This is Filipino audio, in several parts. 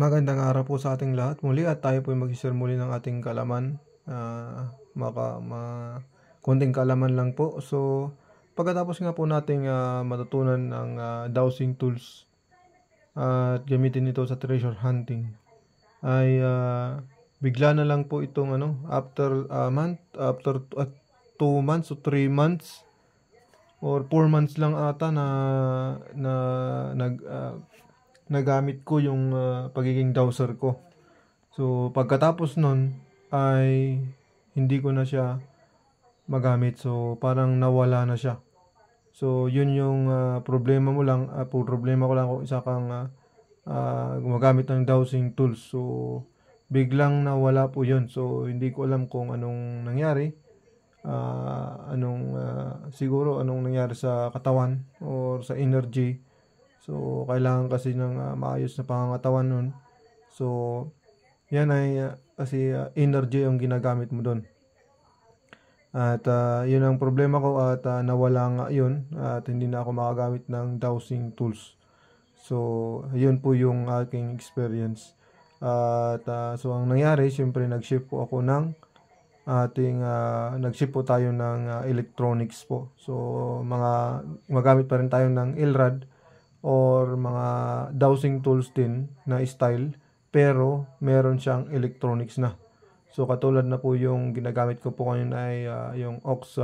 Magandang araw po sa ating lahat muli at tayo po ay mag-share muli ng ating kaalaman. Konting kaalaman lang po. So, pagkatapos nga po nating matutunan ng dowsing tools at gamitin ito sa treasure hunting, ay bigla na lang po itong after month, after 2 months o 3 months or 4 months lang ata na nagamit ko yung pagiging dowser ko. So, pagkatapos nun ay hindi ko na siya magamit. So, parang nawala na siya. So, yun yung problema mo lang. Problema ko lang kung isa kang gumagamit ng dowsing tools. So, biglang nawala po yun. So, hindi ko alam kung anong nangyari. Siguro anong nangyari sa katawan or sa energy. So, kailangan kasi ng maayos na pangangatawan nun. So, yan ay kasi energy ang ginagamit mo doon. At yun ang problema ko at nawala nga yun at hindi na ako makagamit ng dowsing tools. So, yun po yung aking experience. At so, ang nangyari, siyempre nag-ship po ako ng nag-ship po tayo ng electronics po. So, magamit pa rin tayo ng LRAD or mga dowsing tools din na style, pero meron siyang electronics na. So, katulad na po yung ginagamit ko po ngayon ay yung AUX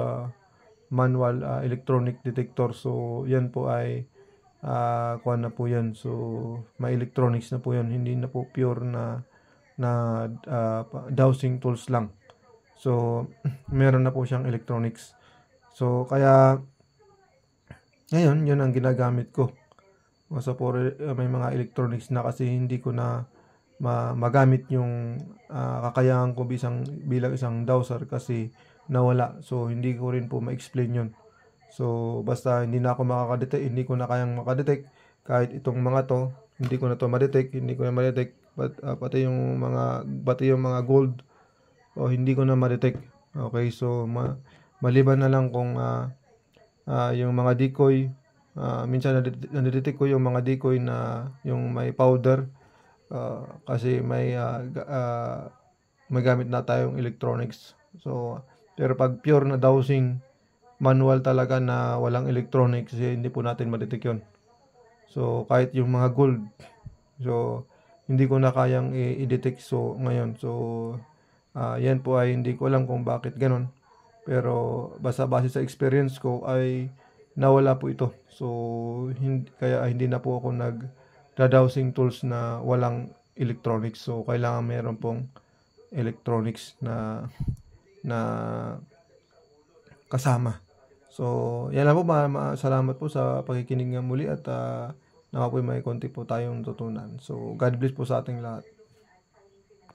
manual electronic detector. So, yan po ay kuha na po yan. So, may electronics na po yan. Hindi na po pure na dowsing tools lang. So, meron na po siyang electronics. So, kaya ngayon, yun ang ginagamit ko. So, may mga electronics na kasi hindi ko na magamit yung kakayahan ko bilang isang dowser kasi nawala. So, hindi ko rin po ma-explain yun. So, basta hindi na ako makakadetect, hindi ko na kayang makadetect. Kahit itong mga to, hindi ko na to ma-detect, hindi ko na ma-detect. Pati yung mga gold, hindi ko na ma-detect. Okay, so maliban na lang kung yung mga decoy, minsan nadetect ko yung mga decoy na yung may powder kasi may gamit na tayong electronics. So, pero pag pure na dowsing, manual talaga na walang electronics, hindi po natin madetect yun. So, kahit yung mga gold, so hindi ko na kayang i-detect ngayon. So, yan po ay hindi ko alam kung bakit ganun. Pero basta base sa experience ko ay nawala po ito. So, kaya hindi na po ako nag-dowsing tools na walang electronics. So, kailangan meron pong electronics na kasama. So, yan lang po. Salamat po sa pakikinig nga muli at nawa po may konti po tayong tutunan. So, God bless po sa ating lahat.